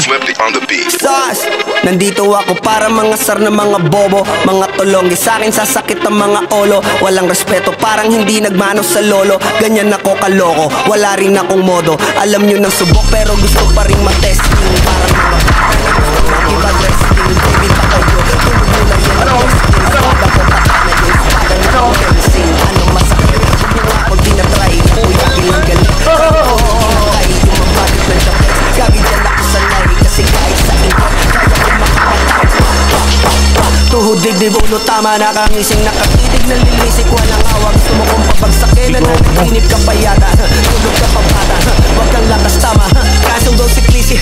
Swifty on the beat. Sauce. Nandito ako para mangasar na mga bobo, mga tulonggi sa'kin sasakit ang mga olo. Walang respeto, parang hindi nagmano sa lolo. Ganyan ako kaloko, wala rin akong modo. Alam nyo ng subok pero gusto pa rin matesting. Parang mga makipag-resting. Baby pa kayo, tulog mo lang yan ang testing. Sa baba ko katana yung espada na ang fencing. Anong masakit? Huwag nyo ako dinatry. Kuya, ginagalit. Kahit yung mabagit ng tapes, gagi dyan ako sanay. Kasi kahit sa ingot, kaya ko makapatay. Tuhod dibdib ulo tama, nakangising nakatitig na lilisik. Walang awag, gusto mo kong pabagsakin. Nananaginip ka pa yata, tulog ka pa bata. Huwag kang lakas tama, kasong daw si Clissy.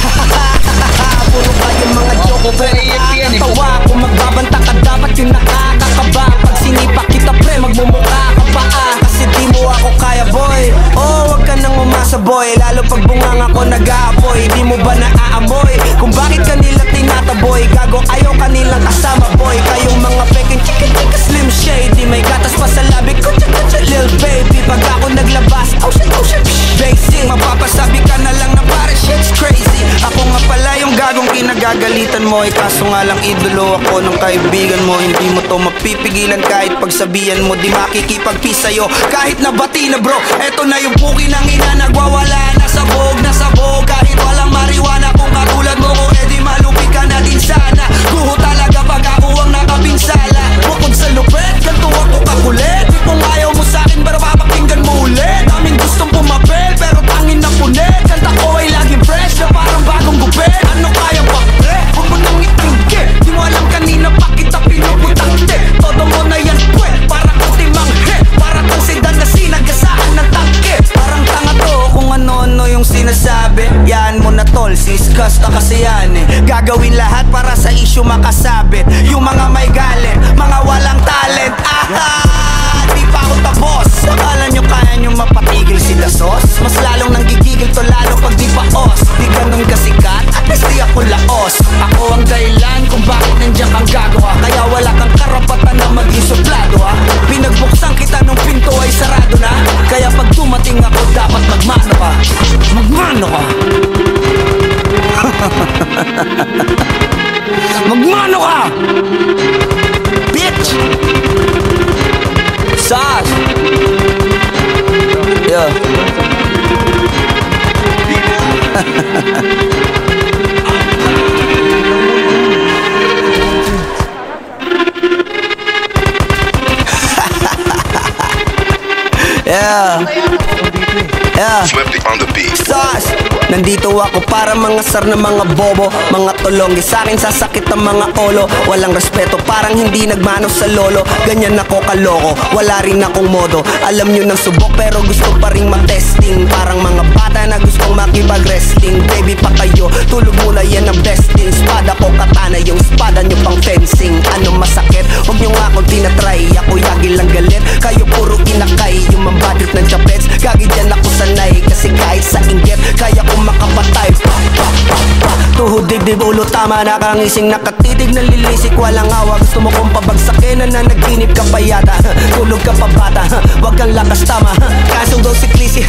Puro pa yung mga joke, pero nakakatawa. Kung magbabanta ka dapat yung nakakakaba. Pag sinipa kita pre, magmumukha ka pa kasi di mo ako kaya boy. Oh, wag ka nang umasa boy, lalo pag bungang ako nag-aapoy. Di mo ba naaamoy kung bakit kanila tinataboy? Gago ayaw kanilang kasama boy. Kayong mga peking chicken chicken slim shady, may gatas pa sa labi ko lil baby. Pag ako naglabas, oh shit basic, mapapasabi ka na lang na pare shit's crazy. Ako nga pala yung gagong kinagagalitan mo, kaso nga lang idolo ako ng kaibigan mo. Hindi mo to mapipigilan kahit pagsabihan mo, di makikipagpi sa'yo kahit nabati na bro. Eto na yung puki ng ina, nagwawala na sabog kahit walang mariwana. Kung katulad mo ko, edi malupi ka na din sana. Guho talaga pag ako ang nakapinsala. Bukod sa lupet, ganto ako kakulit. Di kung ayaw mo sa'kin, pero papakinggan mo ulit. Daming gustong pumapel, pero tangin na punit. Kanta ko ay laging fresh na parang bagong gupit. Ano kaya pa pre? Huwag mo nang itingge. Di mo alam kanina pa kita pinuputante. Todo mo na yan pwe, parang kutimang hit. Parang kang sedan na sinagasaan ng tangke. Parang tanga to kung ano-ano yung sinasabi. Yan mo na tol, siskas na kasi yan Gagawin lahat para sa issue makasabit. Yung mga may galit, mga walang talent. Di pa ako tapos. Akala nyo kaya nyo mapatigil sila sos? Mas lalong nanggigigil to lalo pag di pa os. Di ganun kasikat, at least di ako laos. Ako ang dahilan kung bakit nandiyan kang gagawa. Kaya wala kang karapatan na maging suplado Pinagbuksan kita nung pinto ay sarado na. Kaya pag dumating ako dapat magmano ka. Magmano ka. Magmano ka, bitch. Sas. Yeah. Yeah. Swifty on the beat. Sauce. Nandito ako para mangasar na mga bobo, mga tulonggi sa'kin sasakit ang mga olo. Walang respeto, parang hindi nagmano sa lolo. Ganyan ako kaloko, wala rin akong modo. Alam nyo ng subok pero gusto pa rin matesting. Parang mga bata na gustong makipag-wrestling. Baby pa kayo, tulog muna yan ang besting. Espada ko katana, yung espada nyo pang fencing. Anong masakit? Huwag nyo nga akong tinatry. Ako yagi lang galit, kayo puro inakay. Yung mambadrit ng chapets, gagi dyan ako sanay. Kasi kahit sa inggit, kaya kong makapatay. Tuhod dibdib ulo tama, nakangising nakatitig na lilisik. Walang awag, gusto mo kong pabagsakin. Nananaginip ka pa yata, tulog ka pa bata. Huwag kang lakas tama, kasong daw si Clissy.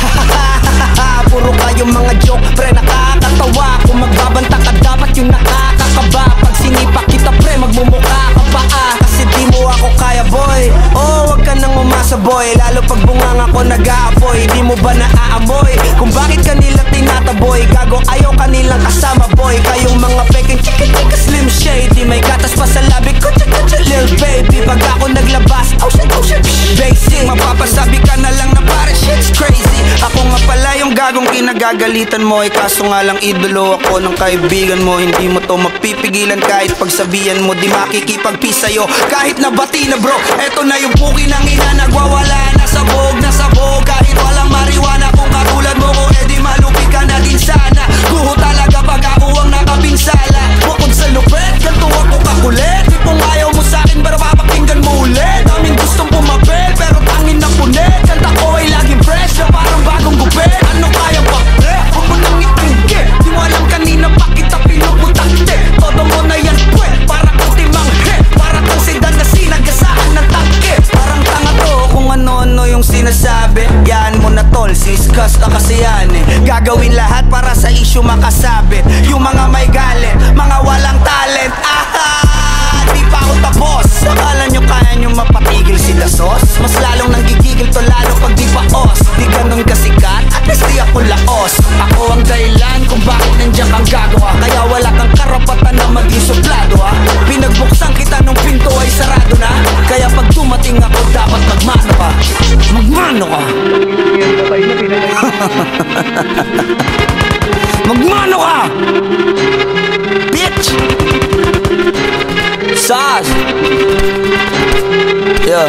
Puro kayong mga joke, pre nakakatawa. Kung magbabanta ka dapat yung nakakakaba. Pag sinipa kita pre, magmumukha ka pa kasi di mo ako kaya boy. Oh, wag ka nang umasa boy, lalo pag bungang ako nag-aapoy. Di mo ba naaamoy kung bakit kanila tinataboy? Gago ayaw kanilang kasama boy. Kayong mga peking chicken chicken slim shady, may gatas pa sa labi ko lil baby. Pag ako naglabas, oh shit basic, mapapasabi ka na lang na pare shit's crazy. Ako nga pala yung gagong kinagagalitan mo, kaso nga lang idolo ako ng kaibigan mo. Hindi mo to mapipigilan kahit pagsabihan mo, di makikipagpi sa'yo kahit nabati na bro. Eto na yung puki ng ina, nagwawala na sabog kahit walang mariwana. Kung katulad mo ko, edi malupi ka na din sana. Guho talaga pag ako ang nakapinsala. Bukod sa lupet, ganto ako kakulit. Di kung ayaw mo sa'kin, pero papakinggan mo ulit. Daming gustong pumapel, pero tangin na punit. Kanta ko ay laging fresh na parang bagong gupit. Ano kaya pa pre? Huwag mo nang itingge. Di mo alam kanina pa kita pinuputante. Todo mo na yan pwe, parang kutimang hit. Parang kang sedan na sinagasaan ng tangke. Parang tanga to kung ano-ano yung sinasabi. Yan mo na tol, siskas na kasi yan Gagawin lahat para sa issue makasabit. Yung mga may karapatan na maging suplado ha. Pinagbuksan kita nung pinto ay sarado na. Kaya pag dumating ako dapat magmano ka. Magmano ka. Magmano ka, bitch. Sas. Yeah.